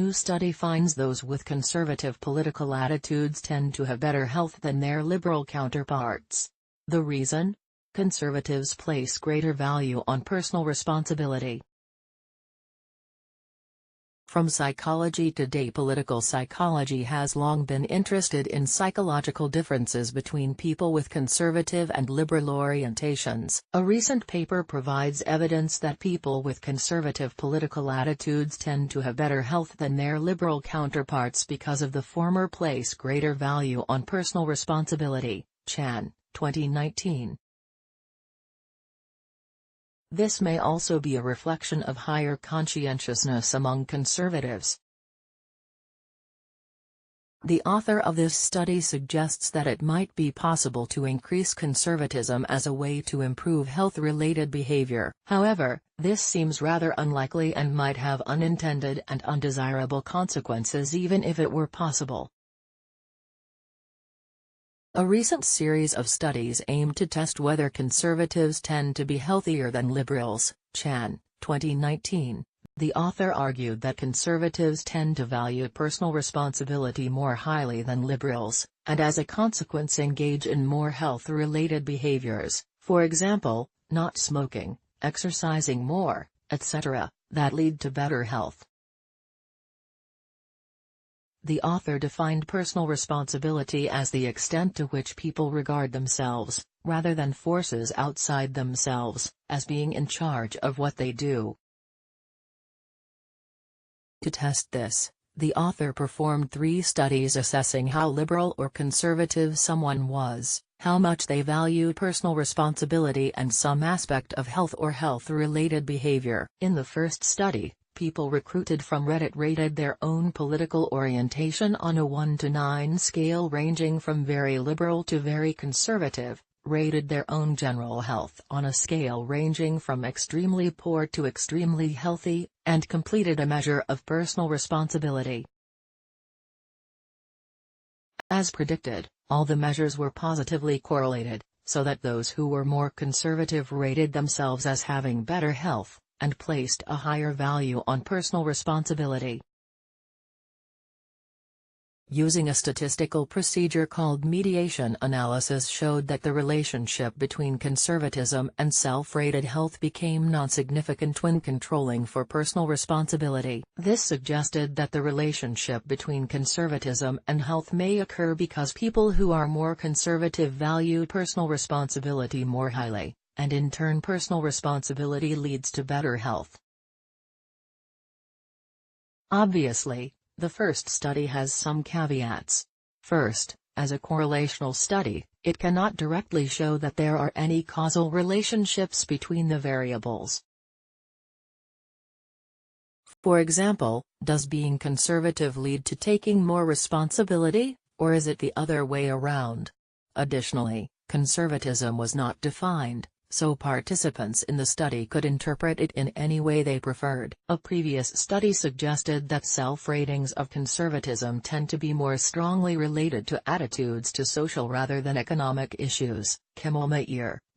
new study finds those with conservative political attitudes tend to have better health than their liberal counterparts. The reason? Conservatives place greater value on personal responsibility. From psychology today, political psychology has long been interested in psychological differences between people with conservative and liberal orientations. A recent paper provides evidence that people with conservative political attitudes tend to have better health than their liberal counterparts because of the former place greater value on personal responsibility. Chan, 2019. This may also be a reflection of higher conscientiousness among conservatives. The author of this study suggests that it might be possible to increase conservatism as a way to improve health-related behavior. However, this seems rather unlikely and might have unintended and undesirable consequences even if it were possible. A recent series of studies aimed to test whether conservatives tend to be healthier than liberals. Chan, 2019. The author argued that conservatives tend to value personal responsibility more highly than liberals, and as a consequence engage in more health-related behaviors, for example, not smoking, exercising more, etc., that lead to better health. The author defined personal responsibility as the extent to which people regard themselves, rather than forces outside themselves, as being in charge of what they do. To test this, the author performed 3 studies assessing how liberal or conservative someone was, how much they valued personal responsibility and some aspect of health or health-related behavior. In the first study, people recruited from Reddit rated their own political orientation on a 1 to 9 scale ranging from very liberal to very conservative, rated their own general health on a scale ranging from extremely poor to extremely healthy, and completed a measure of personal responsibility. As predicted, all the measures were positively correlated, so that those who were more conservative rated themselves as having better health, and placed a higher value on personal responsibility. Using a statistical procedure called mediation analysis showed that the relationship between conservatism and self-rated health became non-significant when controlling for personal responsibility. This suggested that the relationship between conservatism and health may occur because people who are more conservative value personal responsibility more highly, and in turn personal responsibility leads to better health. Obviously, the first study has some caveats. First, as a correlational study, it cannot directly show that there are any causal relationships between the variables. For example, does being conservative lead to taking more responsibility, or is it the other way around? Additionally, conservatism was not defined, so participants in the study could interpret it in any way they preferred. A previous study suggested that self-ratings of conservatism tend to be more strongly related to attitudes to social rather than economic issues. Kemal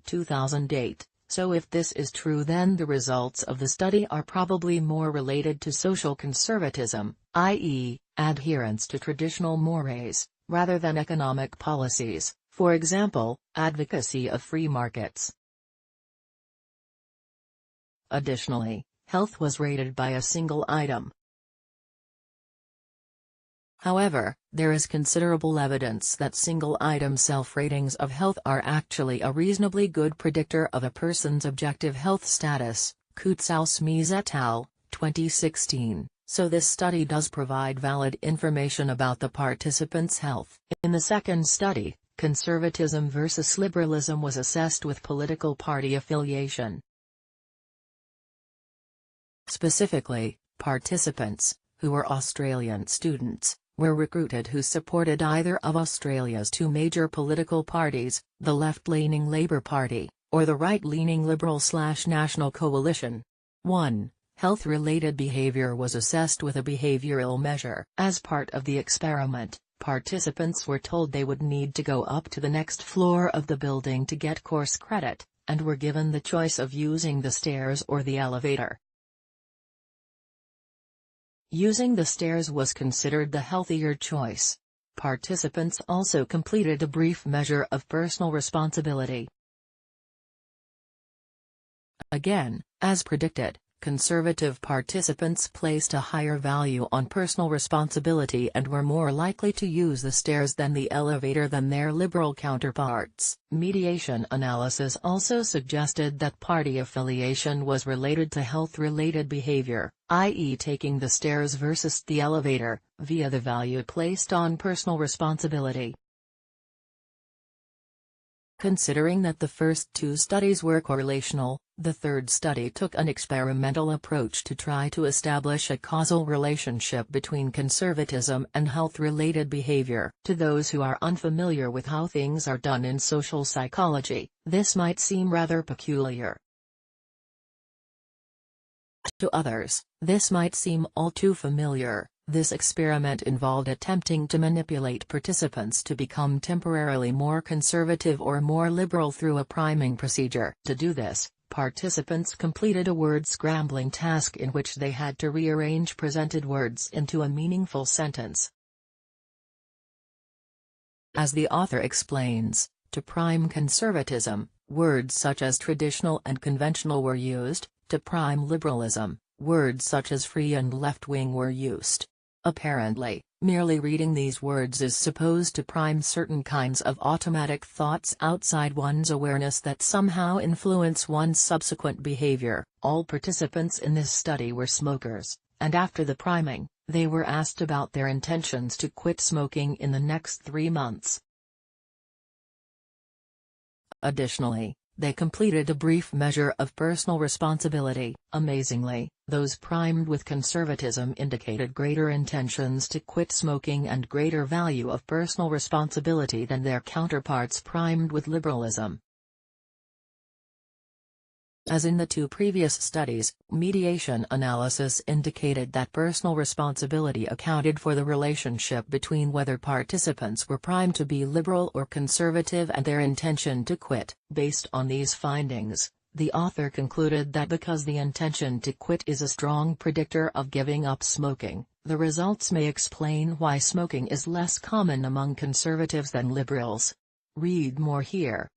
2008. So if this is true, then the results of the study are probably more related to social conservatism, i.e., adherence to traditional mores, rather than economic policies, for example, advocacy of free markets. Additionally, health was rated by a single item. However, there is considerable evidence that single-item self-ratings of health are actually a reasonably good predictor of a person's objective health status. Koutsousmys et al., 2016. So this study does provide valid information about the participants' health. In the second study, conservatism versus liberalism was assessed with political party affiliation. Specifically, participants, who were Australian students, were recruited who supported either of Australia's 2 major political parties, the left-leaning Labour Party, or the right-leaning Liberal/National Coalition. 1. Health-related behaviour was assessed with a behavioural measure. As part of the experiment, participants were told they would need to go up to the next floor of the building to get course credit, and were given the choice of using the stairs or the elevator. Using the stairs was considered the healthier choice. Participants also completed a brief measure of personal responsibility. Again, as predicted, conservative participants placed a higher value on personal responsibility and were more likely to use the stairs than the elevator than their liberal counterparts. Mediation analysis also suggested that party affiliation was related to health-related behavior, i.e. taking the stairs versus the elevator, via the value placed on personal responsibility. Considering that the first two studies were correlational, the third study took an experimental approach to try to establish a causal relationship between conservatism and health-related behavior. To those who are unfamiliar with how things are done in social psychology, this might seem rather peculiar. To others, this might seem all too familiar. This experiment involved attempting to manipulate participants to become temporarily more conservative or more liberal through a priming procedure. To do this, participants completed a word-scrambling task in which they had to rearrange presented words into a meaningful sentence. As the author explains, to prime conservatism, words such as traditional and conventional were used. To prime liberalism, words such as free and left-wing were used. Apparently, merely reading these words is supposed to prime certain kinds of automatic thoughts outside one's awareness that somehow influence one's subsequent behavior. All participants in this study were smokers, and after the priming, they were asked about their intentions to quit smoking in the next 3 months. Additionally, they completed a brief measure of personal responsibility. Amazingly, those primed with conservatism indicated greater intentions to quit smoking and greater value of personal responsibility than their counterparts primed with liberalism. As in the two previous studies, mediation analysis indicated that personal responsibility accounted for the relationship between whether participants were primed to be liberal or conservative and their intention to quit. Based on these findings, the author concluded that because the intention to quit is a strong predictor of giving up smoking, the results may explain why smoking is less common among conservatives than liberals. Read more here.